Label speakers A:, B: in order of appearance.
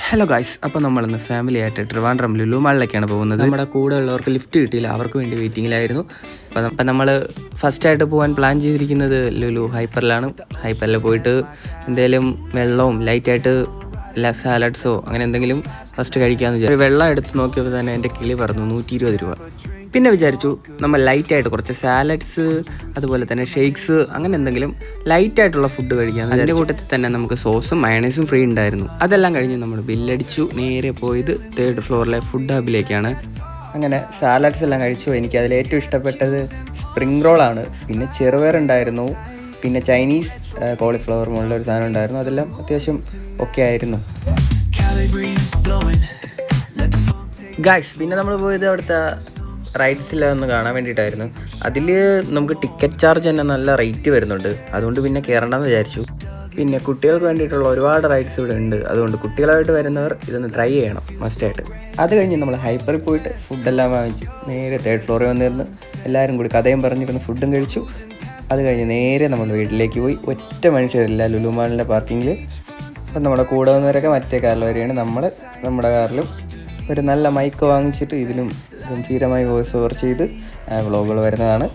A: Hello guys, അപ്പോൾ നമ്മളിന്ന് family ആയിട്ട് ട്രിവാൻഡ്രം ലുലു മാളിലേക്കാണ് പോകുന്നത്. നമ്മുടെ കൂടെ ഉള്ളവർക്ക് ലിഫ്റ്റ് കിട്ടിയില്ല, അവർക്ക് വേണ്ടി വെയിറ്റിങ്ങിലായിരുന്നു. അപ്പം നമ്മൾ ഫസ്റ്റായിട്ട് പോകാൻ പ്ലാൻ ചെയ്തിരിക്കുന്നത് ലുലു ഹൈപ്പറിലാണ്. ഹൈപ്പറിൽ പോയിട്ട് എന്തെങ്കിലും വെള്ളവും ലൈറ്റായിട്ട് സാലഡ്സോ അങ്ങനെ എന്തെങ്കിലും ഫസ്റ്റ് കഴിക്കാമെന്ന് വിചാരിച്ചു. വെള്ളം എടുത്ത് നോക്കിയപ്പോൾ തന്നെ എൻ്റെ കിളി പറഞ്ഞു 120 രൂപ. പിന്നെ വിചാരിച്ചു നമ്മൾ ലൈറ്റായിട്ട് കുറച്ച് സാലഡ്സ് അതുപോലെ തന്നെ ഷേക്സ് അങ്ങനെ എന്തെങ്കിലും ലൈറ്റായിട്ടുള്ള ഫുഡ് കഴിക്കാം. അതിൻ്റെ കൂട്ടത്തിൽ തന്നെ നമുക്ക് സോസും മയണൈസും ഫ്രീ ഉണ്ടായിരുന്നു. അതെല്ലാം കഴിഞ്ഞ് നമ്മൾ ബില്ലടിച്ചു. നേരെ പോയത് 3rd ഫ്ലോറിലെ ഫുഡ് ഹബിലേക്കാണ്. അങ്ങനെ സാലഡ്സ് എല്ലാം കഴിച്ചു. എനിക്ക് അതിൽ ഏറ്റവും ഇഷ്ടപ്പെട്ടത് സ്പ്രിംഗ് റോളാണ്. പിന്നെ ചെറുപയർ ഉണ്ടായിരുന്നു, പിന്നെ ചൈനീസ് കോളിഫ്ലവർ മുകളിലൊരു സാധനം ഉണ്ടായിരുന്നു. അതെല്ലാം അത്യാവശ്യം ഓക്കെ ആയിരുന്നു. ഗായ്സ്, പിന്നെ നമ്മൾ പോയത് അവിടുത്തെ റൈഡ്സില്ല ഒന്ന് കാണാൻ വേണ്ടിയിട്ടായിരുന്നു. അതിൽ നമുക്ക് ടിക്കറ്റ് ചാർജ് തന്നെ നല്ല റേറ്റ് വരുന്നുണ്ട്. അതുകൊണ്ട് പിന്നെ കയറണ്ടെന്ന് വിചാരിച്ചു. പിന്നെ കുട്ടികൾക്ക് വേണ്ടിയിട്ടുള്ള ഒരുപാട് റൈഡ്സ് ഇവിടെ ഉണ്ട്. അതുകൊണ്ട് കുട്ടികളായിട്ട് വരുന്നവർ ഇതൊന്ന് ട്രൈ ചെയ്യണം മസ്റ്റായിട്ട്. അത് കഴിഞ്ഞ് നമ്മൾ ഹൈപ്പറിൽ പോയിട്ട് ഫുഡെല്ലാം വാങ്ങിച്ച് നേരെ 3rd ഫ്ലോറിൽ വന്നിരുന്ന് എല്ലാവരും കൂടി കഥയും പറഞ്ഞിരുന്ന് ഫുഡും കഴിച്ചു. അത് കഴിഞ്ഞ് നേരെ നമ്മൾ വീട്ടിലേക്ക് പോയി. ഒറ്റ മനുഷ്യരില്ല ലുലു മാളിൻ്റെ പാർക്കിങ്ങിൽ. അപ്പം നമ്മുടെ കൂടെ വന്നവരൊക്കെ മറ്റേ കാറിൽ വരികയാണ്. നമ്മുടെ കാറിലും ഒരു നല്ല മൈക്ക് വാങ്ങിച്ചിട്ട് ഇതിലും ഗംഭീരമായി വോയിസ് ഓവർ ചെയ്ത് വ്ളോഗുകൾ വരുന്നതാണ്.